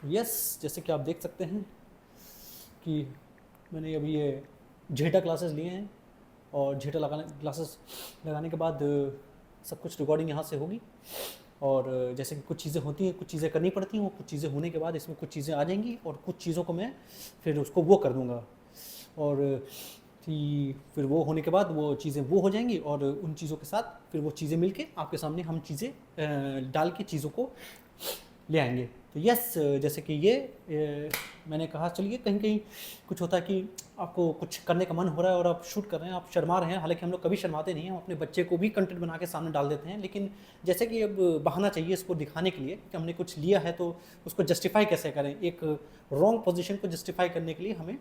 Yes, जैसे कि आप देख सकते हैं कि मैंने अभी ये जेटा क्लासेस लिए हैं और जेटा क्लासेस लगाने के बाद सब कुछ रिकॉर्डिंग यहाँ से होगी। और जैसे कि कुछ चीज़ें होती हैं, कुछ चीज़ें करनी पड़ती हैं, वो कुछ चीज़ें होने के बाद इसमें कुछ चीज़ें आ जाएंगी और कुछ चीज़ों को मैं फिर उसको वो कर दूँगा। और फिर वो होने के बाद वो चीज़ें वो हो जाएंगी और उन चीज़ों के साथ फिर वो चीज़ें मिलके आपके सामने हम चीज़ें डाल के चीज़ों को ले आएंगे। तो यस, जैसे कि ये मैंने कहा चलिए कहीं कहीं कुछ होता है कि आपको कुछ करने का मन हो रहा है और आप शूट कर रहे हैं, आप शर्मा रहे हैं। हालांकि हम लोग कभी शर्माते नहीं हैं, हम अपने बच्चे को भी कंटेंट बना के सामने डाल देते हैं। लेकिन जैसे कि अब बहाना चाहिए इसको दिखाने के लिए कि हमने कुछ लिया है, तो उसको जस्टिफाई कैसे करें। एक रॉन्ग पोजीशन को जस्टिफाई करने के लिए हमें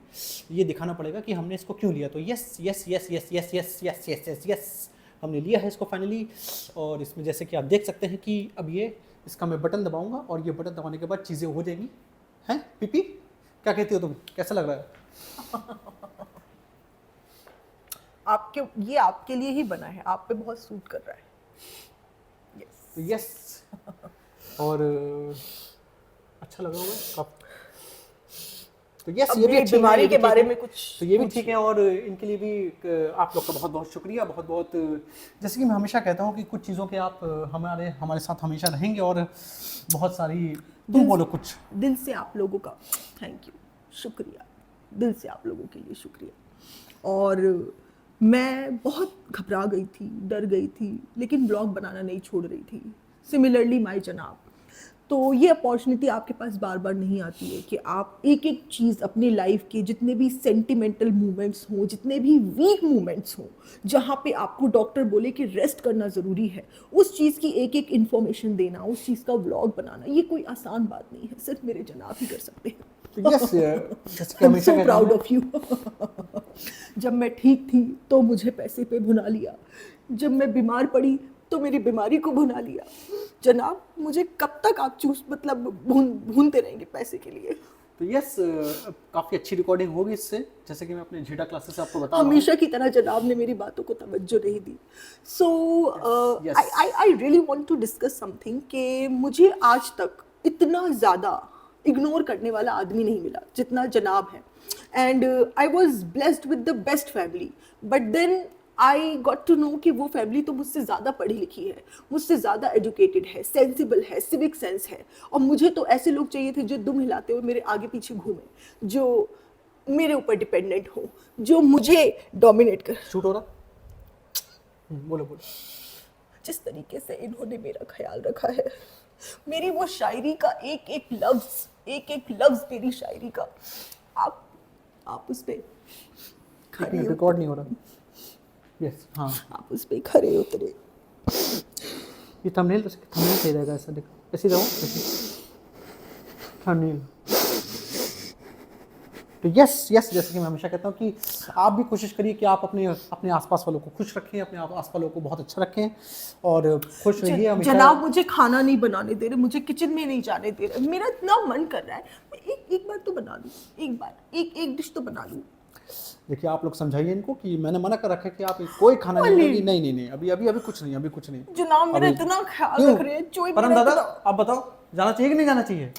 ये दिखाना पड़ेगा कि हमने इसको क्यों लिया। तो yes yes yes yes yes yes yes yes yes yes हमने लिया है इसको फाइनली। और इसमें जैसे कि आप देख सकते हैं कि अब ये इसका मैं बटन दबाऊंगा और ये बटन दबाने के बाद चीज़ें हो जाएंगी। हैं पीपी, क्या कहती हो तुम, कैसा लग रहा है? ये आपके लिए ही बना है, आप पे बहुत सूट कर रहा है। तो यस और अच्छा लगा होगा काफी। तो यस, ये भी अच्छी बीमारी के बारे में कुछ, तो ये भी ठीक है। और इनके लिए भी आप लोग का बहुत बहुत शुक्रिया, बहुत बहुत। जैसे कि मैं हमेशा कहता हूँ कि कुछ चीज़ों के आप हमारे साथ हमेशा रहेंगे और बहुत सारी तुम बोलो कुछ। दिल से आप लोगों का थैंक यू, शुक्रिया, दिल से आप लोगों के लिए शुक्रिया। और मैं बहुत घबरा गई थी, डर गई थी, लेकिन ब्लॉग बनाना नहीं छोड़ रही थी। सिमिलरली माय जनाब, तो ये अपॉर्चुनिटी आपके पास बार बार नहीं आती है कि आप एक एक चीज़ अपनी लाइफ के जितने भी सेंटिमेंटल मोमेंट्स हों, जितने भी वीक मोमेंट्स हों, जहाँ पे आपको डॉक्टर बोले कि रेस्ट करना ज़रूरी है, उस चीज़ की एक एक इन्फॉर्मेशन देना, उस चीज़ का व्लॉग बनाना, ये कोई आसान बात नहीं है, सिर्फ मेरे जनाब ही कर सकते हैं। I'm so proud of you। जब मैं ठीक थी तो मुझे पैसे पे भुना लिया, जब मैं बीमार पड़ी तो मेरी बीमारी को भुना लिया। जनाब, मुझे कब तक आप भूनते रहेंगे पैसे के लिए? तो यस, काफ़ी अच्छी रिकॉर्डिंग होगी इससे, जैसे कि मैं अपने जेटा क्लासेस से आपको बता रहा हूँ। हमेशा की तरह जनाब ने मेरी बातों को तवज्जो नहीं दी। So I really want to discuss something कि मुझे आज तक इतना ज़्यादा इग्नोर करने वाला आदमी नहीं मिला जितना जनाब है। And I was blessed with the best family, but then I got to know कि वो फैमिली तो मुझसे ज़्यादा पढ़ी लिखी है, मुझसे ज़्यादा एजुकेटेड है, सेंसिबल है, सिविक सेंस है। और मुझे तो ऐसे लोग चाहिए थे जो दुम हिलाते हुए मेरे आगे पीछे घूमे, जो मेरे ऊपर डिपेंडेंट हो, जो मुझे डोमिनेट कर। शूट हो रहा, बोलो बोलो। जिस तरीके से इन्होंने मेरा ख्याल रखा है, मेरी वो शायरी का एक एक लफ्ज मेरी शायरी का, आप उस पे खड़े रिकॉर्ड नहीं हो रहा। यस, हाँ, आप उस पे खड़े उतरे। ये थंबनेल सही रहेगा, ऐसा देखो, ऐसे रहो थंबनेल। तो यस यस, जैसे कि मैं हमेशा कहता हूँ कि आप भी कोशिश करिए कि आप अपने आसपास वालों को खुश रखें, अपने आसपास वालों को बहुत अच्छा रखें और खुश रहिए हमेशा। जनाब, मुझे खाना नहीं बनाने दे रहे, मुझे किचन में नहीं जाने दे रहे, मेरा इतना मन कर रहा है मैं एक बार तो बना लूँ, एक डिश तो बना लूँ। देखिए, आप लोग समझाइए इनको कि मैंने मना कर रखा है कि आप कोई खाना नहीं बनाएंगी। नहीं, अभी कुछ नहीं। जनाब, मेरा इतना ख्याल रख रहे हैं। परम दादा, आप बताओ, जाना चाहिए कि नहीं जाना चाहिए?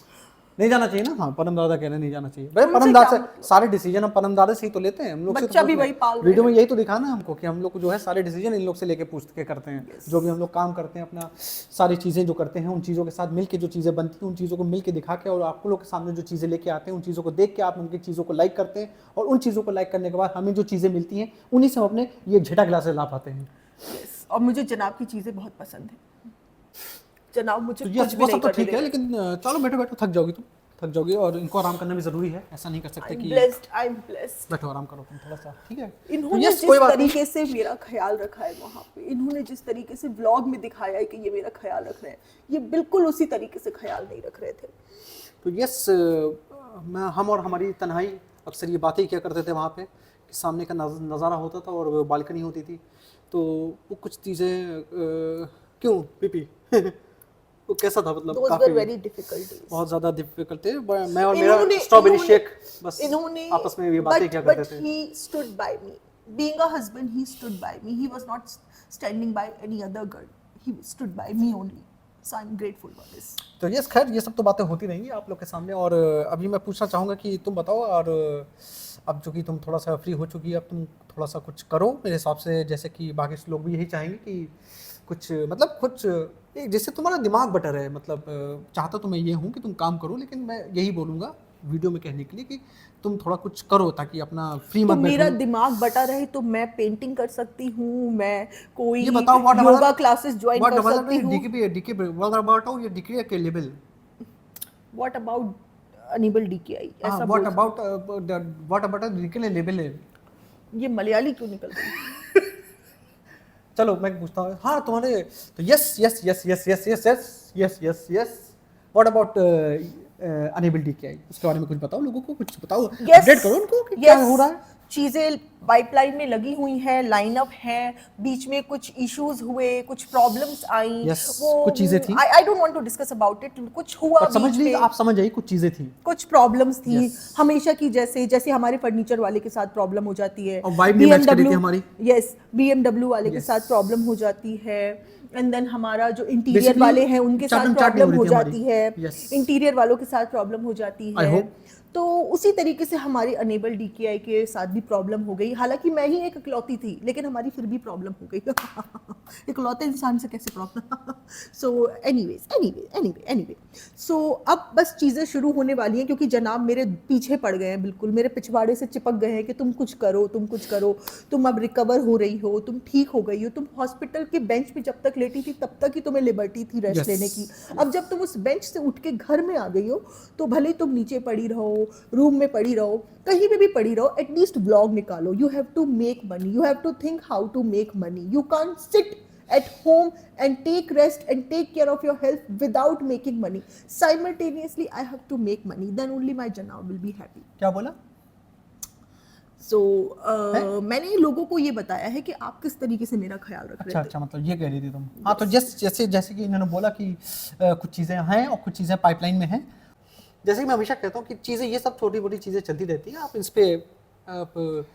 नहीं जाना चाहिए ना। हाँ, परम दादा कह रहे नहीं जाना चाहिए। भाई, परम दादा से सारे डिसीजन हम परम दादा से ही तो लेते हैं। हम लोग बच्चा भी वही पाल रहे हैं। वीडियो में यही तो दिखाना है हमको कि हम लोग जो है सारे डिसीजन इन लोग से लेके पूछ के करते हैं। जो भी हम लोग काम करते हैं, अपना सारी चीज़ें जो करते हैं, उन चीज़ों के साथ मिलके जो चीज़ें बनती हैं, उन चीज़ों को मिलके दिखा के और आप लोग के सामने जो चीज़ें लेके आते हैं, उन चीज़ों को देख के आप उनकी चीज़ों को लाइक करते हैं और उन चीज़ों को लाइक करने के बाद हमें जो चीज़ें मिलती हैं उन्हीं से हम अपने ये झेटा ग्लासेस ला पाते हैं। और मुझे जनाब की चीज़ें बहुत पसंद है। जनाब, मुझे कुछ भी नहीं ठीक है, लेकिन चलो बैठो, थक जाओगी और इनको आराम करना भी जरूरी है। ऐसा नहीं कर सकते कि आई एम ब्लेस्ड। बैठो, आराम करो तुम थोड़ा सा, ठीक है। इन्होंने जिस तरीके से मेरा ख्याल रखा है वहाँ पे, इन्होंने जिस तरीके से व्लॉग में दिखाया है कि ये मेरा ख्याल रख रहे हैं, ये बिल्कुल उसी तरीके से ख्याल नहीं रख रहे थे। तो यस, हम और हमारी तन्हाई अक्सर ये बातें किया करते थे वहाँ पे कि सामने का नज़ारा होता था और बालकनी होती थी। तो वो कुछ चीज़ें क्यों पीपी वो कैसा था, मतलब काफी बहुत ज़्यादा डिफिकल्ट थे। मैं और मेरा स्ट्रॉबेरी शेक बस आपस में ये बातें क्या करते थे। But he stood by me. Being a husband, he stood by me. He was not standing by any other girl. He stood by me only. So I'm grateful for this. तो yes, खैर ये सब तो बातें होती रहेंगी आप लोग के सामने। और अभी मैं पूछना चाहूँगा कि तुम बताओ, और अब जो कि तुम थोड़ा सा फ्री हो चुकी है, अब तुम थोड़ा सा कुछ करो मेरे हिसाब से, जैसे कि बाकी लोग भी यही चाहेंगे कि कुछ मतलब कुछ जैसे तुम्हारा दिमाग बटर है, मतलब चाहता तो मैं ये हूँ कि तुम काम करो, लेकिन मैं यही बोलूँगा वीडियो में कहने के लिए कि तुम थोड़ा कुछ करो ताकि अपना फ्री तो मत मेरा बैठो। दिमाग बटा रहे तो मैं पेंटिंग कर सकती हूँ, मैं कोई ये बताओ योगा क्लासेस ज्वाइन कर सकती हूँ। व्हाट अबाउट ये डिग्री के लेवल? व्हाट अबाउट अनिबल डीकेआई हाँ, ऐसा व्हाट बोल। अबाउट डिग्री के लेवल है। ये मलयाली क्यों निकल रही है? चलो मैं पूछता हूँ, हाँ तुम्हारे तो yes yes yes yes yes yes yes yes yes yes what about enable DKI, उसके बारे में कुछ बताओ, लोगों को कुछ बताओ, अपडेट करो उनको कि क्या हो रहा है। चीजें पाइपलाइन में लगी हुई हैं, लाइनअप है, बीच में कुछ इश्यूज हुए, कुछ प्रॉब्लम्स आई, Yes, कुछ चीजें थी। I don't want to discuss about it, कुछ हुआ पर समझ बीच ली, में, आप समझ जाइए कुछ चीजें थी, कुछ प्रॉब्लम्स थी। Yes. हमेशा की जैसे जैसे हमारे फर्नीचर वाले के साथ प्रॉब्लम हो जाती है, और vibe नहीं match कर रही थी हमारी। यस, BMW वाले के Yes. साथ प्रॉब्लम हो जाती है, एंड देन हमारा जो इंटीरियर Basically, वाले हैं उनके साथ चाट नहीं प्रॉब्लम हो हो रही थी जाती है, Yes. इंटीरियर वालों के साथ प्रॉब्लम हो जाती I है। hope. तो उसी तरीके से हमारे अनेबल डीकेआई के साथ भी प्रॉब्लम हो गई। हालांकि मैं ही एक इकलौती थी, लेकिन हमारी फिर भी प्रॉब्लम हो गई। इकलौते इंसान से कैसे प्रॉब्लम। सो एनीवे सो अब बस चीज़ें शुरू होने वाली हैं, क्योंकि जनाब मेरे पीछे पड़ गए हैं, बिल्कुल मेरे पिछवाड़े से चिपक गए हैं कि तुम कुछ करो, तुम कुछ करो, तुम अब रिकवर हो रही हो, तुम ठीक हो गई हो, तुम हॉस्पिटल के बेंच पे जब तक लेटी थी तब तक ही तुम्हें लिबर्टी थी रेस्ट Yes. लेने की। अब जब तुम उस बेंच से उठ के घर में आ गई हो, तो भले ही तुम नीचे पड़ी रहो, रूम में पड़ी रहो, कहीं पे भी पड़ी रहो, एटलीस्ट ब्लॉग निकालो। You have to make money, you have to think how to make money, you can't sit at home and take rest and take care of your health without making money. Simultaneously I have to make money, then only my Janab will be happy. क्या बोला? So मैंने लोगों को ये बताया है कि आप किस तरीके से मेरा ख्याल रख रहे थे। अच्छा, मतलब ये कह रही थी तुम। हाँ, तो जैसे कि इन्होंने बोला कि कुछ चीज़ें हैं और कुछ चीज़ें पाइपलाइन में हैं। जैसे कि मैं हमेशा कहता हूँ कि चीज़ें, ये सब छोटी मोटी चीज़ें चलती रहती हैं, आप इस पे आप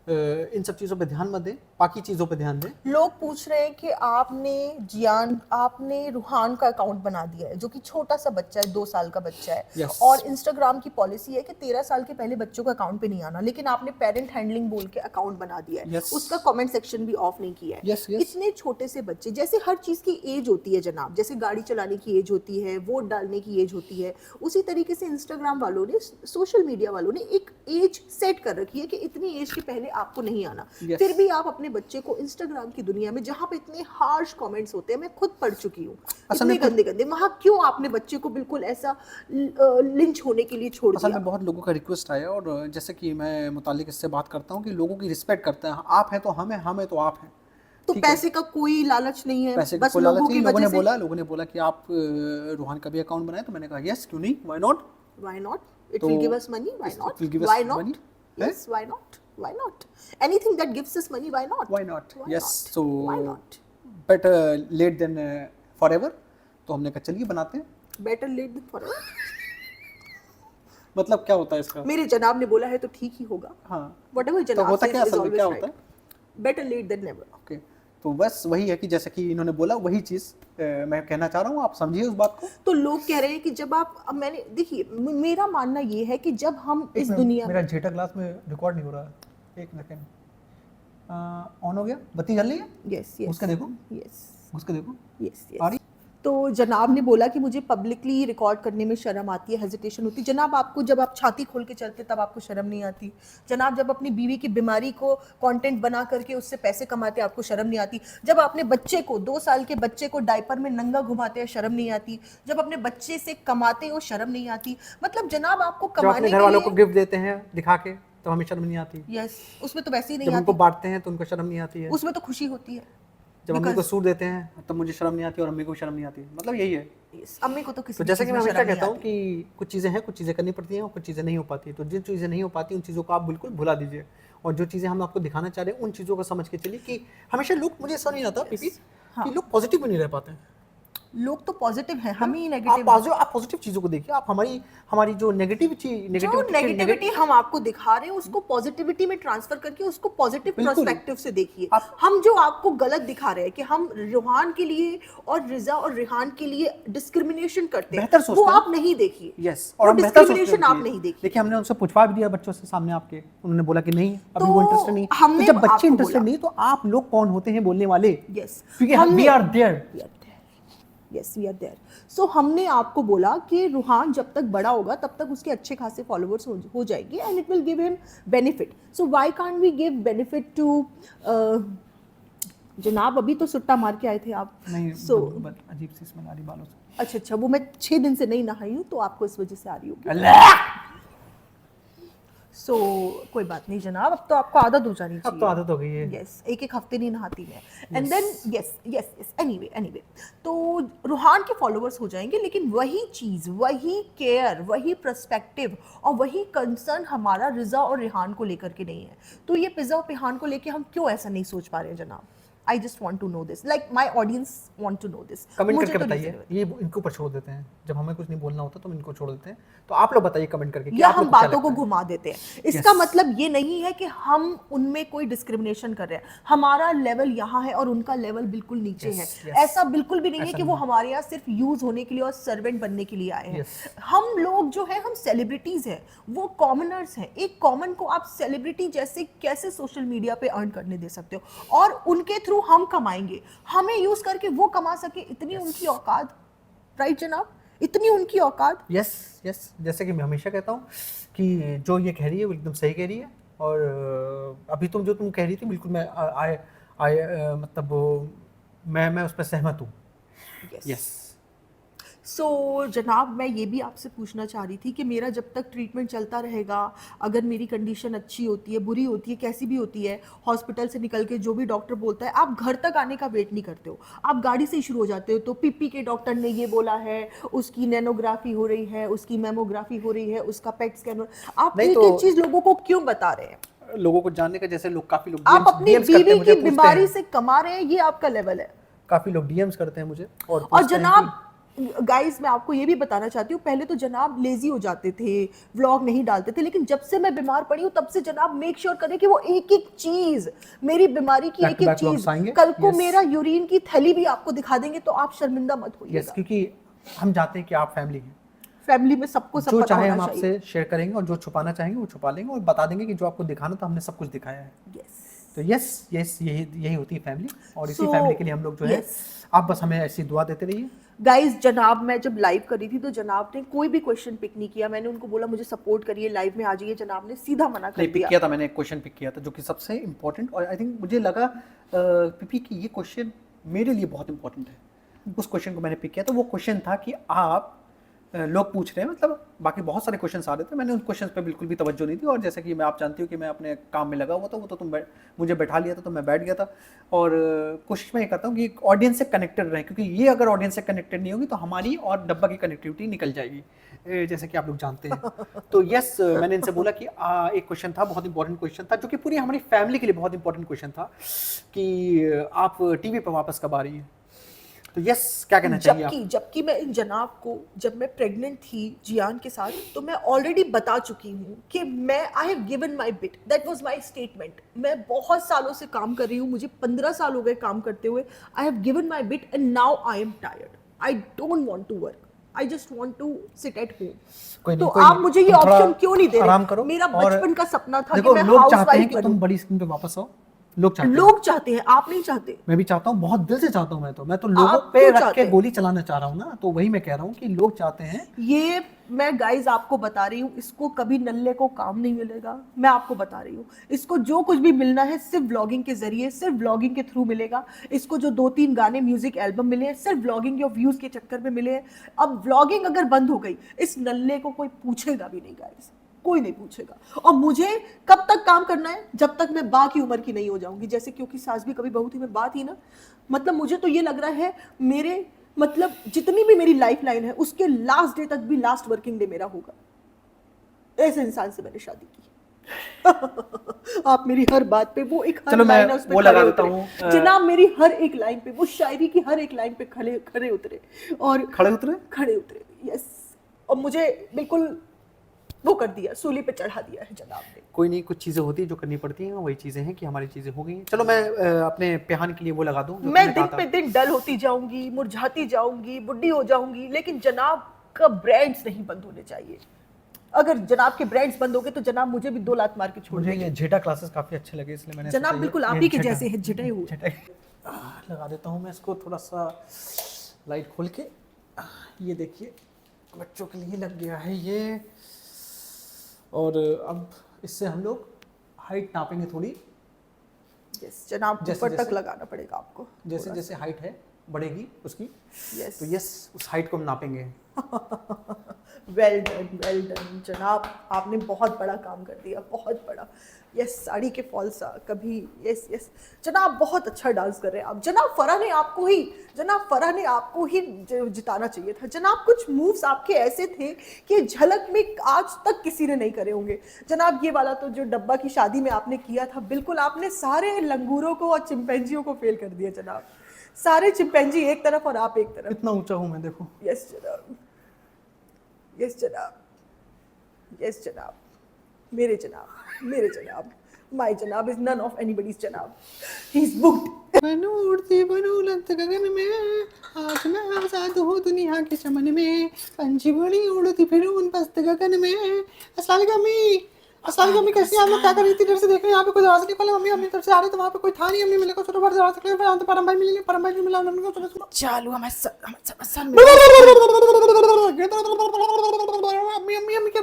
इन सब चीज़ों पे ध्यान मत दें, बाकी चीज़ों पे ध्यान दें। लोग पूछ रहे हैं कि आपने रूहान का अकाउंट बना दिया है, जो कि छोटा सा बच्चा है, 2 साल का बच्चा है। Yes. और इंस्टाग्राम की पॉलिसी है कि 13 साल के पहले बच्चों का अकाउंट पे नहीं आना, लेकिन आपने पेरेंट हैंडलिंग बोल के अकाउंट बना दिया है। Yes. उसका कमेंट सेक्शन भी ऑफ नहीं किया है। Yes, yes. इतने छोटे से बच्चे, जैसे हर चीज की एज होती है जनाब, जैसे गाड़ी चलाने की एज होती है, वोट डालने की एज होती है, उसी तरीके से इंस्टाग्राम वालों ने, सोशल मीडिया वालों ने एक एज सेट कर रखी है कि इतनी एज के पहले आपको नहीं आना। Yes. फिर भी आप अपने बच्चे को इंस्टाग्राम की दुनिया में, जहाँ पे इतने हार्श कमेंट्स होते हैं, मैं खुद पढ़ चुकी हूँ, इतने गंदे गंदे, वहाँ क्यों आपने बच्चे को बिल्कुल ऐसा लिंच होने के लिए छोड़ असल दिया? में बहुत लोगों का रिक्वेस्ट आया, और जैसे कि मैं मुतालिक इससे बात करता हूँ कि लोगों की रिस्पेक्ट करते हैं। आप हैं तो हम हैं, हम हैं तो आप हैं। तो पैसे का कोई लालच नहीं है, पैसे का बस कोई लालच लोगों नहीं। की लोगों वजह ने बोला कि आप रूहान का भी अकाउंट बनाए, तो मैंने कहा यस, क्यों नहीं, why not, Why not? It तो will give us money. Why it not? will give us Why not? money. Yes, why not? Why not? Anything that gives us money, why not? Why not, Why yes. not? So Why not? Better late than forever, तो हमने कहा चलिए बनाते हैं। Better late than forever. मतलब क्या होता है इसका? मेरे जनाब ने बोला है तो ठीक ही होगा। हाँ, Whatever तो जनाब होता says क्या is असल में always क्या right. होता है? Better late than never. Okay, तो बस वही है कि जैसे कि इन्होंने बोला, वही चीज़ मैं कहना चाह रहा हूँ, आप समझिए उस बात को। तो लोग कह रहे हैं कि जब आप, अब मैंने देखिए, मेरा मानना ये है कि जब हम इस दुनिया मेरा जेटा क्लास में रिकॉर्ड नहीं हो रहा है, एक सेकंड, ऑन हो गया, बत्ती जल रही है, यस यस उसका देखो, यस उसका देखो, यस आ रही? तो जनाब ने बोला कि मुझे पब्लिकली रिकॉर्ड करने में शर्म आती है, हेजिटेशन होती है। जनाब आपको, जब आप छाती खोल के चलते तब आपको शर्म नहीं आती? जनाब जब अपनी बीवी की बीमारी को कंटेंट बना करके उससे पैसे कमाते आपको शर्म नहीं आती? जब अपने बच्चे को, 2 साल के बच्चे को डायपर में नंगा घुमाते हैं, शर्म नहीं आती? जब अपने बच्चे से कमाते हो, शर्म नहीं आती? मतलब जनाब आपको जब कमाने अपने के घर वालों लिए, को गिफ्ट देते हैं दिखा के, तो हमें शर्म नहीं आती। यस, उसमें तो वैसे ही जब नहीं उनको आती, बांटते हैं तो उनको शर्म नहीं आती है। उसमें तो खुशी होती है। जब अम्मी को Because- सूट देते हैं तब मुझे शर्म नहीं आती, और अम्मी को शर्म नहीं आती। मतलब यही है। Yes, अम्मी को तो किसी तो भी जैसे चीज़ कि में मैं हमेशा शर्म नहीं कहता हूँ आती। कि कुछ चीज़ें हैं, कुछ चीज़ें करनी पड़ती हैं और कुछ चीज़ें नहीं हो पाती। तो जिन चीज़ें नहीं हो पाती उन चीज़ों को आप बिल्कुल भुला दीजिए, और जो चीज़ें हम आपको दिखाना चाह रहे हैं उन चीज़ों को समझ के चलिए। कि हमेशा लोग, मुझे ऐसा नहीं आता पीपी, कि लोग पॉजिटिव भी नहीं रह पाते हैं। लोग तो पॉजिटिव हैं, हम ही आप नेगेटिव। पॉजिटिव चीजों को देखिए, आप हमारी जो नेगेटिविटी हम आपको दिखा रहे हैं उसको पॉजिटिविटी में ट्रांसफर करके उसको पॉजिटिव बिल्कुल। पर्सपेक्टिव से देखिए। आप- हम जो आपको गलत दिखा रहे हैं कि हम रूहान के लिए और रिजा और रिहान के लिए डिस्क्रिमिनेशन करते हैं, बेहतर सोचते वो हैं। आप नहीं देखिए। यस, वो और हम बेहतर सोचते हैं डिस्क्रिमिनेशन आप उनके लिए। नहीं देखिए। देखिए हमने उनसे पूछवा भी दिया बच्चों से सामने आपके, उन्होंने बोला कि नहीं अभी तो वो इंटरेस्टेड नहीं। तो हमने जब बच्चे आपको इंटरेस्टेड बोला। नहीं तो आप लोग कौन होते हैं बोलने वाले? यस, क्योंकि we are there. Yes we are there. So हमने आपको बोला कि रूहान जब तक बड़ा होगा तब तक उसके अच्छे खासे फॉलोअर्स हो जाएंगे and it will give him benefit. So why can't we give benefit to जनाब? अभी तो सुट्टा मार के आए थे आप। नहीं बट अजीब सी स्मेल आ रही बालों से। अच्छा, वो मैं 6 दिन से नहीं नहाई हूँ तो आपको इस वजह से आ रही होगी। अल्लाह! सो कोई बात नहीं जनाब, अब तो आपको आदत हो जानी चाहिए। अब तो आदत हो गई है। यस, एक हफ्ते नहीं नहाती मैं। एंड देन यस एनीवे तो रूहान के फॉलोअर्स हो जाएंगे, लेकिन वही चीज़, वही केयर, वही पर्सपेक्टिव और वही कंसर्न हमारा रिजा और रिहान को लेकर के नहीं है। तो ये पिज़्ज़ा और रिहान को लेकर हम क्यों ऐसा नहीं सोच पा रहे हैं जनाब? I just want to know this, like my audience want to know this. Comment करके बताइए, ये इनको ऊपर छोड़ देते हैं, जब हमें कुछ नहीं बोलना होता तो हम इनको छोड़ देते हैं। तो आप लोग बताइए कमेंट करके कि या आप हम लोग को क्या बातों को लगता है? घुमा देते हैं। इसका मतलब ये नहीं है कि हम उनमें कोई डिस्क्रिमिनेशन कर रहे हैं। हमारा लेवल यहाँ है और उनका लेवल बिल्कुल नीचे है। ऐसा बिल्कुल भी नहीं है कि वो हमारे यहाँ सिर्फ यूज होने के लिए और सर्वेंट बनने के लिए आए हैं। हम लोग जो है, हम सेलिब्रिटीज हैं, वो कॉमनर्स हैं। एक कॉमन को आप सेलिब्रिटी जैसे कैसे सोशल मीडिया पे अर्न करने दे सकते हो, और उनके थ्रू हम कमाएंगे, हमें यूज करके वो कमा सके, इतनी उनकी औकात। राइट जनाब, इतनी उनकी औकात। यस, जैसे कि मैं हमेशा कहता हूँ कि जो ये कह रही है वो एकदम सही कह रही है। और अभी जो तुम कह रही थी बिल्कुल मैं मतलब मैं उस पर सहमत हूँ। यस। सो जनाब, मैं ये भी आपसे पूछना चाह रही थी कि मेरा जब तक ट्रीटमेंट चलता रहेगा, अगर मेरी कंडीशन अच्छी होती है, बुरी होती है, कैसी भी होती है, हॉस्पिटल से निकल के जो भी डॉक्टर बोलता है, आप घर तक आने का वेट नहीं करते हो, आप गाड़ी से ही शुरू हो जाते हो। तो पीपी के डॉक्टर ने ये बोला है, उसकी नैनोग्राफी हो रही है, उसकी मेमोग्राफी हो रही है, उसका पेट स्कैन। आप एक एक चीज लोगों को क्यों बता रहे हैं? लोगों को जानने का, जैसे लोग काफी लोग आप अपनी बीवी की बीमारी से कमा रहे हैं, ये आपका लेवल है। काफी लोग डीएम्स करते हैं मुझे और जनाब गाइस, मैं आपको ये भी बताना चाहती हूँ, पहले तो जनाब लेजी हो जाते थे, व्लॉग नहीं डालते थे, लेकिन जब से मैं बीमार पड़ी हूँ तब से जनाब मेक श्योर करें कि वो एक एक चीज, मेरी बीमारी की एक एक चीज, कल को मेरा यूरिन की थैली भी आपको दिखा देंगे, तो आप शर्मिंदा मत होइएगा। क्योंकि हम चाहते हैं कि आप फैमिली हैं, फैमिली में सबको सब जो पता चाहे होना हम चाहिए। आपसे शेयर करेंगे, और जो छुपाना चाहेंगे वो छुपा लेंगे, और बता देंगे कि जो आपको दिखाना था हमने सब कुछ दिखाया है। तो यस यही होती है फैमिली, और इसी फैमिली के लिए हम लोग जो है, आप बस हमें ऐसी दुआ देते रहिए। गाइस, जनाब मैं जब लाइव करी थी तो जनाब ने कोई भी क्वेश्चन पिक नहीं किया। मैंने उनको बोला मुझे सपोर्ट करिए, लाइव में आ जाइए, जनाब ने सीधा मना कर दिया। पिक किया था मैंने, एक क्वेश्चन पिक किया था जो कि सबसे इम्पोर्टेंट, और आई थिंक मुझे लगा पीपी कि ये क्वेश्चन मेरे लिए बहुत इंपॉर्टेंट है। उस क्वेश्चन को मैंने पिक किया था। वो क्वेश्चन था कि आप लोग पूछ रहे हैं, मतलब बाकी बहुत सारे क्वेश्चन आ रहे थे, मैंने उन क्वेश्चन पे बिल्कुल भी तवज्जो नहीं दी। और जैसे कि मैं, आप जानती हो कि मैं अपने काम में लगा हुआ था, वो तो मुझे बैठा लिया था तो मैं बैठ गया था। और कोशिश मैं ये करता हूँ कि ऑडियंस से कनेक्टेड रहें, क्योंकि ये अगर ऑडियंस से कनेक्टेड नहीं होगी तो हमारी और डब्बा की कनेक्टिविटी निकल जाएगी, जैसे कि आप लोग जानते हैं। तो यस, मैंने इनसे बोला कि एक क्वेश्चन था, बहुत इंपॉर्टेंट क्वेश्चन था, जो कि पूरी हमारी फैमिली के लिए बहुत इंपॉर्टेंट क्वेश्चन था कि आप टीवी पर वापस कब आ रही हैं। तो यस, क्या कहना चाहिए आप? जबकि मैं इन जनाब को, जब मैं प्रेग्नेंट थी जियान के साथ, तो मैं ऑलरेडी बता चुकी हूँ कि मैं आई have given my bit, that was my statement. मैं बहुत सालों से काम कर रही हूँ, मुझे 15 साल हो गए काम करते हुए। I have given my bit and now I am tired, I don't want to work, I just want to sit at home. तो आप मुझे ये ऑप्शन क्यों नहीं दे रहे? आराम करो। मेरा बचपन का सपना था कि मैं लोग चाहते हैं कि तुम बड़ी स्क्रीन पे वापस आओ, लोग चाहते हैं, आप नहीं चाहते। मैं भी चाहता हूँ, बहुत दिल से चाहता हूँ। मैं तो लोगों पे रख के गोली चलाना चाह रहा हूँ ना, तो वही मैं कह रहा हूँ कि लोग चाहते हैं। ये मैं गाइज आपको बता रही हूँ, इसको कभी नल्ले को काम नहीं मिलेगा। मैं आपको बता रही हूँ, इसको जो कुछ भी मिलना है सिर्फ व्लॉगिंग के जरिए, सिर्फ व्लॉगिंग के थ्रू मिलेगा। इसको जो 2-3 गाने, म्यूजिक एल्बम मिले हैं, सिर्फ व्लॉगिंग और व्यूज के चक्कर में मिले हैं। अब व्लॉगिंग अगर बंद हो गई, इस नल्ले को कोई पूछेगा भी नहीं गाइज, कोई नहीं पूछेगा। और मुझे कब तक काम करना है? जब तक मैं बा की उम्र की नहीं हो जाऊंगी। जैसे क्योंकि सास भी कभी बहू थी में बात ही ना, मतलब मुझे तो ये लग रहा है मेरे, मतलब जितनी भी मेरी लाइफ लाइन है उसके लास्ट डे तक भी लास्ट वर्किंग डे मेरा होगा। ऐसे इंसान से मैंने शादी की। आप मेरी हर बात पे वो एक हर चलो मैं लाइन है उस पे वो लगा खड़े देता उतरे। हूँ, जनाब मेरी हर एक लाइन पे, वो शायरी की हर एक लाइन पे खड़े खड़े उतरे और खड़े उतरे। खड़े उतरे, यस। और मुझे बिल्कुल वो कर दिया, सूली पे चढ़ा दिया है जनाब ने। कोई नहीं, कुछ चीज़ें होती हैं जो करनी पड़ती हैं, वही चीज़ें हैं कि हमारी चीज़ें हो गई हैं। चलो मैं अपने पेहान के लिए वो लगा दूँ जो मैं तुमने दिन कहा पे था। दिन डल होती जाऊंगी, मुरझाती जाऊंगी, बुढ़ी हो जाऊंगी, लेकिन जनाब का ब्रांड्स नहीं बंद होने चाहिए। अगर जनाब के ब्रांड्स बंद हो गए तो जनाब मुझे भी 2 लात मार के छोड़ मुझे देंगे। ये झेटा क्लासेस काफ़ी अच्छे लगे, इसलिए मैंने जनाब सोचा बिल्कुल आप ये ही के झेटा जैसे हैं, झिटे हुए। झेटा लगा देता हूँ मैं इसको थोड़ा सा लाइट खोल के। ये देखिए बच्चों के लिए लग गया है ये। और अब इससे हम लोग हाइट नापेंगे थोड़ी। यस जनाब, जैसे ऊपर तक जैसे लगाना पड़ेगा आपको। जैसे जैसे हाइट है बढ़ेगी उसकी, यस तो यस उस हाइट को हम नापेंगे। वेल डन जनाब, आपने बहुत बड़ा काम कर दिया, बहुत बड़ा। यस साड़ी के फॉल्सा कभी, यस यस जनाब, बहुत अच्छा डांस कर रहे हैं आप। जनाब फराह ने आपको ही जिताना चाहिए था जनाब। कुछ मूव्स आपके ऐसे थे कि झलक में आज तक किसी ने नहीं करे होंगे जनाब। ये वाला तो जो डब्बा की शादी में आपने किया था, बिल्कुल आपने सारे लंगूरों को और चिंपैंजियों को फेल कर दिया जनाब। सारे चिंपैंजी एक तरफ और आप एक तरफ। कितना ऊंचा हूँ मैं, देखो। यस जनाब, यस जनाब, यस जनाब, मेरे जनाब, माय जनाब इज नन ऑफ एनीबॉडीज जनाब, ही इज बुक्ड। बनूं उड़ती बनूं लत गगन में, आज मैं आजाद हूँ दुनिया के चमन में, पंछी बड़ी उड़ती फिरूं उन मस्त गगन में। अस्सलाम वालेकुम अम्मी। अस्सलाम वालेकुम अम्मी, कैसी हैं आप लोग? क्या कर रही थी? इधर से देख रही हैं, यहाँ पे कोई दरवाजा नहीं खोला। मम्मी अम्मी तरफ से आ रही तो वहाँ पे कोई था नहीं। अम्मी मिले को छोटा बड़ा दरवाजा खोले, फिर तो परम भाई मिले, परम भाई मिला, उन्होंने को छोटा चालू हमारे सन में अम्मी अम्मी अम्मी क्या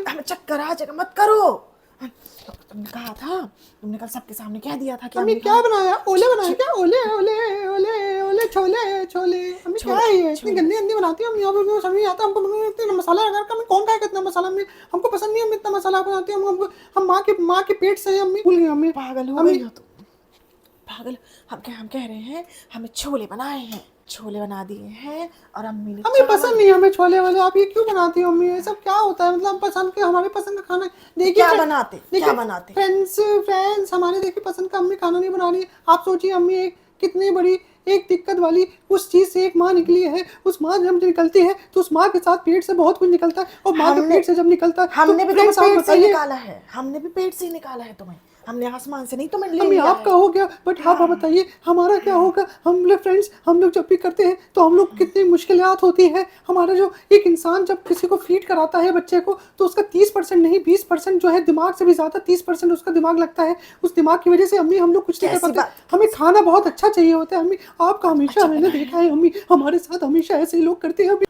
हमें चक्कर आ जाएगा, मत करो। तुमने कहा था, तुमने कल सबके सामने कह दिया था कि अम्मी क्या बनाया? ओले बनाए क्या? ओले ओले ओले ओले छोले छोले। अम्मी क्या है ये? इतनी गंदी गंदी बनाती है अम्मी। आप लोगों को समझ नहीं आता हमको इतना मसाला लगा कर। कौन खाएगा इतना मसाला? अम्मी हमको पसंद नहीं है, अम्मी इतना मसाला बनाती है। हम माँ के पेट से हैं अम्मी। भूल गई अम्मी। पागल हो गई हो तुम, पागल। हम कह रहे हैं, हमें छोले बनाए हैं, छोले बना दिए हैं और अम्मी ने हमें पसंद नहीं है, हमें छोले वाले। आप ये क्यों बनाती हो अम्मी? ये सब क्या होता है? मतलब पसंद के, हमारे पसंद का खाना देखिए। क्या बनाते फ्रेंड्स हमारे देखिए पसंद का अम्मी खाना नहीं बना रही है। आप सोचिए अम्मी एक कितनी बड़ी एक दिक्कत वाली उस चीज से एक माँ निकली है। उस माँ जब निकलती है तो उस माँ के साथ पेट से बहुत कुछ निकलता है, और माँ के पेट से जब निकलता है हमने भी फ्रेंड्स तुम्हें आप पेट से ही बताइए। निकाला है, हमने भी पेट से ही निकाला है तुम्हें, हमने आसमान से नहीं तुम्हें ले अम्मी लिया आपका है। हो गया, बट आप बताइए हमारा क्या होगा? हम लोग फ्रेंड्स, हम लोग जब भी करते हैं तो हम लोग कितनी मुश्किलात होती है। हमारा जो एक इंसान जब किसी को फीड कराता है बच्चे को, तो उसका 30% नहीं 20% जो है दिमाग से भी ज्यादा 30% उसका दिमाग लगता है। उस दिमाग की वजह से अम्मी हम लोग कुछ नहीं कर कैसी पाते। हमें खाना बहुत अच्छा चाहिए होता है अम्मी। आपका हमेशा मैंने देखा है अम्मी, हमारे साथ हमेशा ऐसे ही लोग करते हैं अम्मी।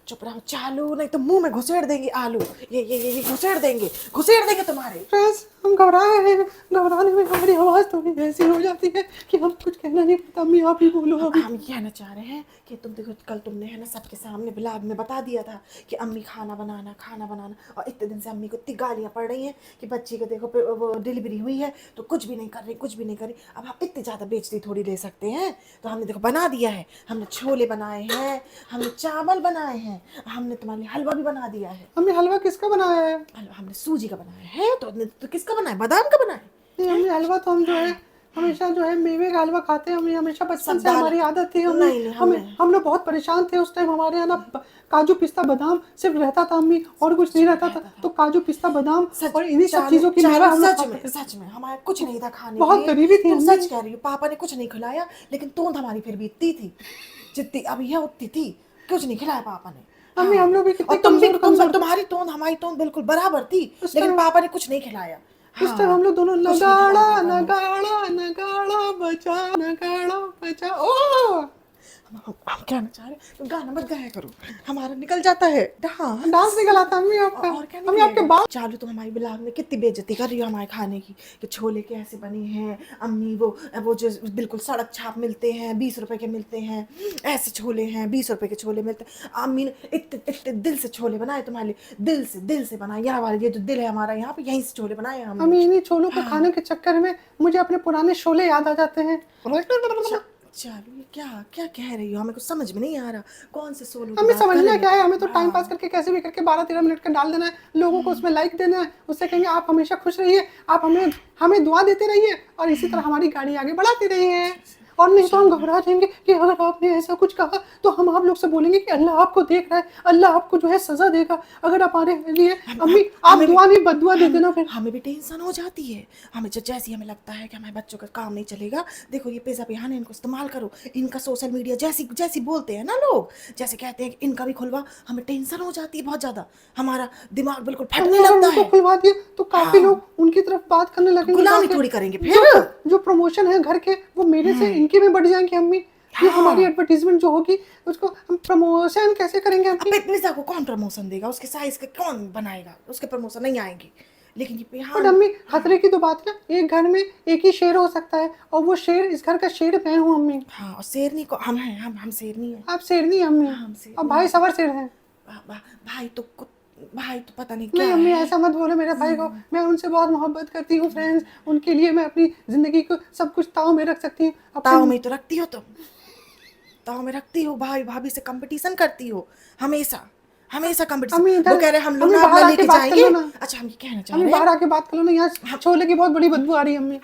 चुप रहो, चालू नहीं तो मुंह में घुसेड़ देंगे आलू। ये घुसेड़ देंगे तुम्हारे। फ्रेंड्स हम घबराए हैं, घबराने में हमारी आवाज़ थोड़ी ऐसी हो जाती है कि हम कुछ कहना नहीं पड़ता। अम्मी आप ही बोलो अभी। हम कहना चाह रहे हैं कि तुम देखो, कल तुमने है ना सबके सामने ब्लॉग में बता दिया था कि अम्मी खाना बनाना, और इतने दिन से अम्मी को इतनी गालियाँ पड़ रही हैं कि बच्ची को देखो वो डिलीवरी हुई है तो कुछ भी नहीं कर रही। अब आप इतनी ज़्यादा बेइज्जती थोड़ी ले सकते हैं। तो हमने देखो बना दिया है, हमने छोले बनाए हैं, हमने चावल बनाए हैं, हमने तुम्हारे लिए हलवा भी बना दिया है। अम्मी हलवा किसका बनाया है? हमने सूजी का बनाया है। तो किसका बनाया? बादाम का बनाया? नहीं अम्मी हलवा तो हम जो है हमेशा जो है मेवे का हलवा खाते हैं। हमें हमेशा बचपन से हमारी आदत थी। नहीं, हम लोग बहुत परेशान थे उस टाइम। हमारे यहाँ ना काजू पिस्ता बादाम सिर्फ रहता था अम्मी, और कुछ नहीं रहता था। तो काजू पिस्ता बादाम और इन्हीं सब चीजों की मेवा हम लोग सच में हमारे कुछ नहीं था खाने बहुत के लिए। गरीबी थी। तुम सच कह रही हो, पापा ने कुछ नहीं खिलाया, लेकिन तोंद हमारी फिर भी इतनी थी जितनी अब यह उतनी थी। कुछ नहीं खिलाया पापा ने। अम्मी हम लोग भी कितने तुम्हारी तोंद हमारी तोंद बिल्कुल बराबर थी, लेकिन पापा ने कुछ नहीं खिलाया। उस टाइम हम लोग दोनों नगाड़ा नगाड़ा नगाड़ा बजा नगाड़ा बजा। ओ हम कहना चाह रहे हैं, गाना मत गाया करो, हमारा निकल जाता है डांस निकल आता अम्मी आपका। और क्या अम्मी आपके बाल चालू। तुम हमारी ब्लॉग में कितनी बेइज्जती कर रही हो हमारे खाने की, कि छोले कैसे बने हैं अम्मी, वो जो बिल्कुल सड़क छाप मिलते हैं, 20 रुपए के मिलते हैं, ऐसे छोले हैं 20 रुपए के छोले मिलते हैं। अम्मी ने इतने दिल से छोले बनाए तुम्हारे लिए, दिल से बनाए। यहाँ वाले ये जो दिल है हमारा, यहाँ पे यहीं से छोले बनाए हम। अम्मी इन्हीं छोलों को खाने के चक्कर में मुझे अपने पुराने शोले याद आ जाते हैं। चलो ये क्या क्या कह रही हो, हमें कुछ समझ में नहीं आ रहा। कौन से सोलो हमें समझना क्या है, हमें तो टाइम पास करके कैसे भी करके 12-13 मिनट का डाल देना है, लोगों को उसमें लाइक देना है, उससे कहेंगे आप हमेशा खुश रहिए, आप हमें हमें दुआ देते रहिए और इसी तरह हमारी गाड़ी आगे बढ़ाते रहिए। और नहीं तो हम घबरा जाएंगे कि अगर आपने ऐसा कुछ कहा तो हम आप लोग से बोलेंगे कि अल्लाह आपको देख रहा है, अल्लाह आपको जो है सजा देगा। अगर आप हमारे लिए अम्मी आप दुआ नहीं बददुआ दे देना फिर। हमें भी टेंशन हो जाती है। हमें जैसे हमें लगता है कि हमारे बच्चों का काम नहीं चलेगा, देखो ये पिज़्ज़ा पिहाना इनको इस्तेमाल करो, इनका सोशल मीडिया जैसी जैसी बोलते हैं ना लोग, जैसे कहते हैं कि इनका भी खुलवा, हमें टेंशन हो जाती है बहुत ज़्यादा, हमारा दिमाग बिल्कुल फटने अगर लगता उनको है। खुलवा दिए तो काफी लोग उनकी तरफ बात करने लगेंगे। गुलामी ताकि थोड़ी करेंगे फिर। जो प्रमोशन है घर के वो मेरे से इनके में बढ़ जाएंगे अम्मी। ये हमारी एडवर्टीजमेंट जो होगी उसको हम प्रमोशन कैसे करेंगे अब अम्मी? पिज़्ज़ा को कौन प्रमोशन देगा, उसके साइज का कौन बनाएगा, उसके प्रमोशन नहीं आएंगे। लेकिन ये बट पिहाना, अम्मी खतरे की तो बात है ना, एक घर में एक ही शेर हो सकता है और वो शेर इस घर का शेर मैं हूँ अम्मी। हाँ और शेरनी को हम हैं, हम शेरनी है। आप शेर नहीं अम्मी, हम शेरनी और भाई सवर शेर हैं। भाई तो पता नहीं क्या नहीं अम्मी है। ऐसा मत बोलो मेरे भाई को, मैं उनसे बहुत मोहब्बत करती हूँ फ्रेंड्स, उनके लिए मैं अपनी जिंदगी को सब कुछ ताव में रख सकती हूँ। ताव में तो रखती हो तुम, ताव में रखती हो, भाई भाभी से कंपटीशन करती हो हमेशा हमेशा कंपटीशन। अम्मी वो कह रहे हम लोग अम्मी ना बाहर अपना आके लेके बात कर जाएंगे। लो ना। अच्छा हम ये कहना चाह अम्मी रहे बाहर हैं आके बात कर लो ना, यहाँ छोले की बहुत बड़ी बदबू आ रही है अम्मी।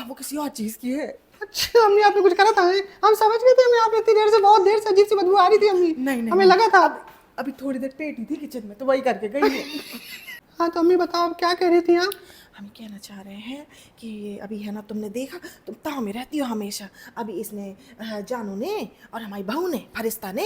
वो किसी और चीज की है। अच्छा अम्मी आपने कुछ करा था? हम समझ गए थे अम्मी, आपने इतनी देर से बहुत देर से अजीब सी बदबू आ रही थी अम्मी। नहीं हमें लगा था। अभी थोड़ी देर पेटी थी किचन में तो वही करके गई है। हाँ तो अम्मी बताओ आप क्या कह रही थी आप? हम कहना चाह रहे हैं कि अभी है ना, तुमने देखा तुम ताव में रहती हो हमेशा। अभी इसने जानू ने और हमारी बहू ने फरिश्ता ने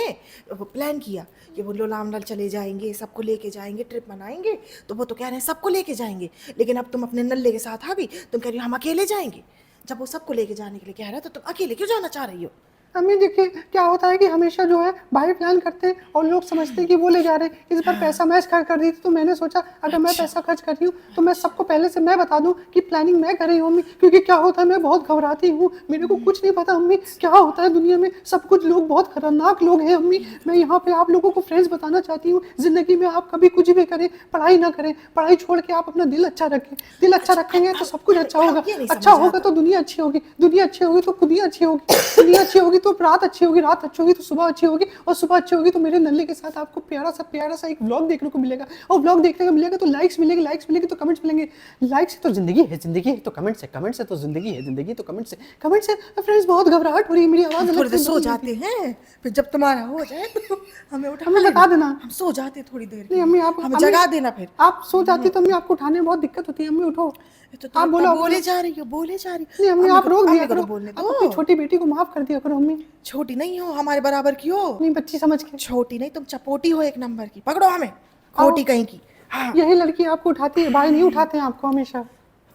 वो प्लान किया कि वो लोनावला चले जाएंगे, सबको लेके जाएंगे, ट्रिप मनाएंगे। तो वो तो कह रहे हैं सबको लेके जाएंगे, लेकिन अब तुम अपने नल्ले के साथ आ गई, तुम कह रही हो हम अकेले जाएंगे। जब वो सबको लेके जाने के लिए कह रहा है तो तुम अकेले क्यों जाना चाह रही हो? अम्मी देखिए क्या होता है कि हमेशा जो है भाई प्लान करते हैं और लोग समझते हैं कि वो ले जा रहे हैं। इस बार पैसा मैं खर्च कर दी थी तो मैंने सोचा अगर मैं पैसा खर्च कर रही हूँ तो मैं सबको पहले से मैं बता दूं कि प्लानिंग मैं कर रही हूँ अम्मी। क्योंकि क्या होता है मैं बहुत घबराती हूँ, मेरे को कुछ नहीं पता अम्मी क्या होता है दुनिया में, सब कुछ लोग बहुत खतरनाक लोग हैं अम्मी। मैं यहाँ पे आप लोगों को फ्रेंड्स बताना चाहती हूँ, जिंदगी में आप कभी कुछ भी करें, पढ़ाई ना करें, पढ़ाई छोड़ के आप अपना दिल अच्छा रखें। दिल अच्छा रखेंगे तो सब कुछ अच्छा होगा, अच्छा होगा तो दुनिया अच्छी होगी, दुनिया अच्छी होगी तो खुद ही अच्छी होगी, दुनिया अच्छी होगी तो रात अच्छी होगी, रात अच्छी होगी तो सुबह अच्छी होगी, और सुबह अच्छी होगी तो मेरे नल्ले के साथ आपको प्यारा सा एक व्लॉग देखने को मिलेगा। और व्लॉग देखने को मिलेगा तो लाइक्स मिलेगी, लाइक्स मिलेगी तो कमेंट्स मिलेंगे। लाइक्स से तो जिंदगी है, जिंदगी है तो कमेंट्स है, कमेंट्स से तो जिंदगी है, जिंदगी तो कमेंट्स है, कमेंट्स से। फ्रेंड्स बहुत घबराहट हो रही है, मेरी आवाज थोड़ी देर सो जाते हैं, फिर जब तुम्हारा हो जाए तो हमें उठा हमें बता देना। हम सो जाते थोड़ी देर नहीं अम्मी आप हमें जगा देना। फिर आप सो जाती तो अम्मी आपको उठाने में बहुत दिक्कत होती है अम्मी, उठो। तो आप बोले जा रही हो, बोले जा रही हो। नहीं अम्मी आप रोक दिया करो, बोलने आप अपनी छोटी बेटी को माफ कर दिया करो अम्मी। छोटी नहीं हो, हमारे बराबर की हो। नहीं बच्ची समझ के। छोटी नहीं, तुम चपोटी हो एक नंबर की, पकड़ो हमें, खोटी कहीं की। हाँ यही लड़की आपको उठाती है, भाई नहीं उठाते हैं आपको हमेशा।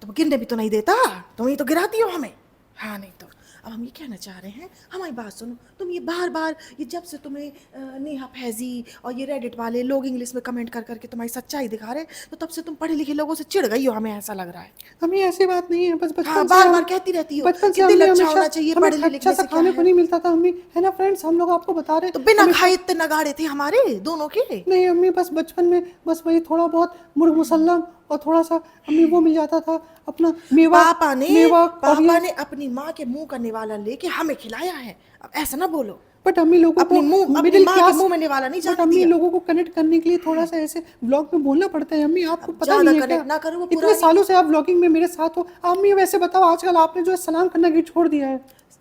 तुम गिरने भी तो नहीं देता, तुम ही तो गिराती हो हमें। हाँ नहीं तो अब हम ये कहना चाह रहे हैं, हमारी बात सुनो। तुम ये बार बार ये जब से तुम्हें नेहा फैजी और ये रेडिट वाले लोग इंग्लिश में कमेंट कर करके तुम्हारी सच्चाई दिखा रहे, तो तब से तुम पढ़े लिखे लोगों से चिढ़ गई हो, हमें ऐसा लग रहा है। हमें ऐसी बात नहीं है, बस बचपन हाँ, से बार बार कहती रहती हो बचपन कि से दिल हमने अच्छा हमेशा होना चाहिए, हमें पढ़े अच्छा लिखने सा से क्या खाने को है। नहीं मिलता था अम्मी, है ना फ्रेंड्स, हम लोग आपको बता रहे तो बिना खाए इतने नगाड़े थे हमारे दोनों के। नहीं अम्मी बस बचपन में बस वही थोड़ा बहुत मुर्ग मुसल्लम और थोड़ा सा अम्मी वो मिल जाता था अपना मेवा। पापा ने अपनी माँ के मुंह का निवाला लेके हमें खिलाया है। अब ऐसा ना बोलो। बट अम्मी लोगों अपनी को मुंह अपनी मिडिल माँ के क्लास मुंह में निवाला नहीं बट जाने अम्मी दिया। लोगों को कनेक्ट करने के लिए थोड़ा सा ऐसे ब्लॉग में बोलना पड़ता है अम्मी, आपको पता ज्यादा नहीं है कनेक्ट क्या? ना करो, वो इतने पुरानी- सालों से आप ब्लॉगिंग में मेरे साथ हो अम्मी। वैसे बताओ आजकल आपने जो है सलाम करना भी छोड़ दिया है।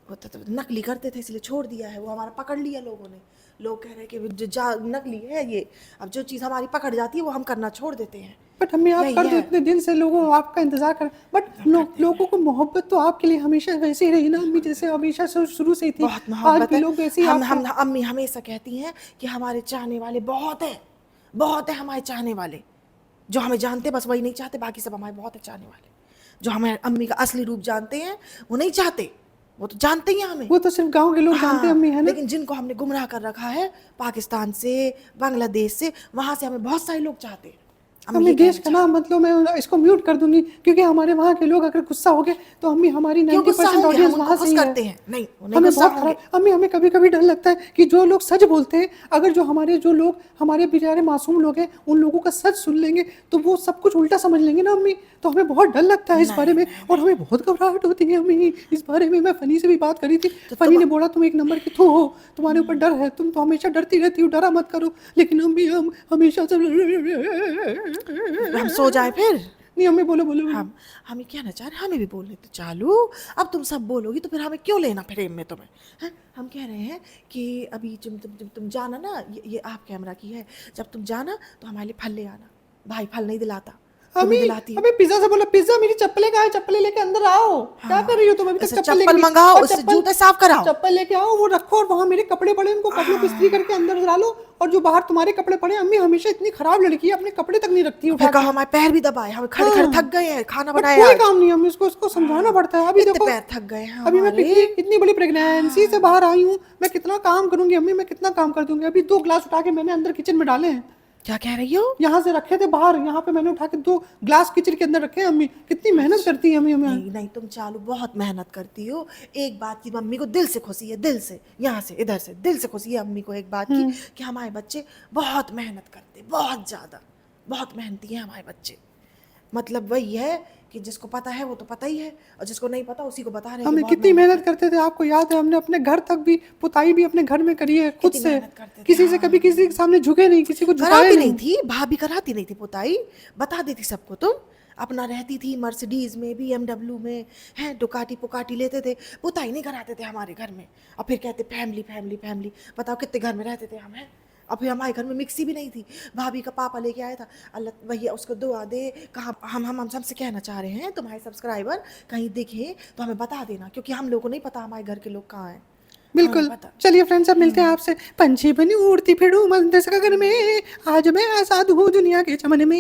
वो तो नकली करते थे इसलिए छोड़ दिया है, वो हमारा पकड़ लिया लोगों ने। लोग कह रहे हैं कि नकली है ये, अब जो चीज़ हमारी पकड़ जाती है वो हम करना छोड़ देते हैं। बट अम्मी आप यही कर दो, है। इतने दिन से लोगों आपका इंतजार कर, बट लोगों को मोहब्बत तो आपके लिए हमेशा वैसे ही रही ना अम्मी, जैसे हमेशा से शुरू से ही थी। बहुत आज मोहब्बत भी है। लोग वैसे ही हम अम्मी हमेशा कहती हैं कि हमारे चाहने वाले बहुत है हमारे चाहने वाले। जो हमें जानते बस वही नहीं चाहते, बाकी सब हमारे बहुत है चाहने वाले। जो हमें अम्मी का असली रूप जानते हैं वो नहीं चाहते, वो तो जानते ही हैं हमें। वो तो सिर्फ गांव के लोग जानते हैं अम्मी, है ना। लेकिन जिनको हमने गुमराह कर रखा है पाकिस्तान से, बांग्लादेश से, वहां से हमें बहुत सारे लोग चाहते हैं। अब मैं अम्मी ये देश कहना का नाम मतलब मैं इसको म्यूट कर दूंगी, क्योंकि हमारे वहाँ के लोग अगर गुस्सा हो गए तो अम्मी हमारी क्यों 90% गुस्सा होंगे, ऑडियंस हम उनको वहाँ से खुश ही करते है। हैं। नहीं, वो नहीं हमें गुस्सा बहुत होंगे। खराब अम्मी, हमें कभी कभी डर लगता है कि जो लोग सच बोलते हैं, अगर जो लोग हमारे बेचारे मासूम लोग हैं उन लोगों का सच सुन लेंगे तो वो सब कुछ उल्टा समझ लेंगे ना अम्मी, तो हमें बहुत डर लगता है इस बारे में, और हमें बहुत घबराहट होती है अम्मी इस बारे में। मैं फनी से भी बात करी थी, तो फनी तुम ने बोला तुम एक नंबर की थू हो, तुम्हारे ऊपर डर है, तुम तो हमेशा डरती रहती हो, डरा मत करो। लेकिन अम्मी हम हमेशा से हम सो जाए फिर। नहीं अम्मी, बोलो बोलो बोलो। हम ये कहना चाह रहे हैं, हमें भी बोलने तो चालू। अब तुम सब बोलोगी तो फिर हमें क्यों लेना फ्रेम में तुम्हें, हैं? हम कह रहे हैं कि अभी तुम जाना ना, ये आप कैमरा की है, जब तुम जाना तो हमारे लिए फल ले आना। भाई फल नहीं दिलाता, तुम ही अम्मी दिलाती हो। अबे पिज्जा से बोला, पिज्जा मेरी चप्पलें कहाँ है, चप्पलें लेके अंदर आओ। क्या कर रही हो तुम, अभी तक ऐसे चप्पल चप्पल लेके मंगाओ, और उससे चप्पल जूते साफ कराओ। चप्पल लेके आओ, वो रखो, और वहाँ मेरे कपड़े पड़े उनको कपड़ों को इस्त्री करके अंदर डालो, और जो बाहर तुम्हारे कपड़े पड़े, अम्मी हमेशा इतनी खराब लड़की है, अपने कपड़े तक नहीं रखती फिर उठा कहा के। हमारे पैर भी दबाए, हम खड़े खड़े थक गए हैं, खाना बट बनाया कोई आज। काम नहीं है, हमें उसको समझाना पड़ता है। अभी इतने देखो, पैर थक गए हैं अभी मैं हमारे। इतनी बड़ी प्रेगनेंसी से बाहर आई हूँ, मैं कितना काम करूंगी अम्मी, मैं कितना काम कर दूंगी। अभी 2 ग्लास उठा के मैंने अंदर किचन में डाले हैं, क्या कह रही हो? यहाँ से रखे थे बाहर, यहाँ पे मैंने उठा के 2 ग्लास किचन के अंदर रखे हैं। अम्मी कितनी मेहनत करती है अम्मी हमें। नहीं नहीं, तुम चालू बहुत मेहनत करती हो। एक बात की मम्मी को दिल से खुशी है, दिल से, यहाँ से इधर से दिल से खुशी है अम्मी को एक बात की, कि हमारे बच्चे बहुत मेहनत करते, बहुत ज़्यादा, बहुत मेहनती हैं हमारे बच्चे। मतलब वही है कि जिसको पता है वो तो पता ही है, और जिसको नहीं पता उसी को बता रहे हैं कि हमें बहुत कितनी मेहनत करते थे, आपको याद है? हमने अपने घर तक भी पुताई भी अपने घर में करी है खुद कितनी से, मेहनत करते थे, किसी से कभी किसी के सामने झुके नहीं, किसी को झुकाए कराती नहीं। नहीं थी भाभी, कराती नहीं थी पुताई, बता देती सबको। तुम अपना रहती थी मर्सिडीज में, BMW में, हैं डुकाटी पुकाटी लेते थे, पुताई नहीं कराते थे हमारे घर में। और फिर कहते फैमिली फैमिली फैमिली, बताओ कितने घर में रहते थे हम, हैं? और फिर हमारे घर में मिक्सी भी नहीं थी, भाभी का पापा लेके आया था, अल्लाह भैया उसको दुआ दे। कहाँ हम सबसे कहना चाह रहे हैं, तुम्हारे सब्सक्राइबर कहीं दिखे तो हमें बता देना, क्योंकि हम लोग को नहीं पता हमारे घर के लोग कहाँ हैं। बिल्कुल। चलिए फ्रेंड्स, अब मिलते हैं आपसे। पंछी बनी उड़ती फिरूं मंद से गगन में, आज मैं आजाद हूँ दुनिया के चमन में।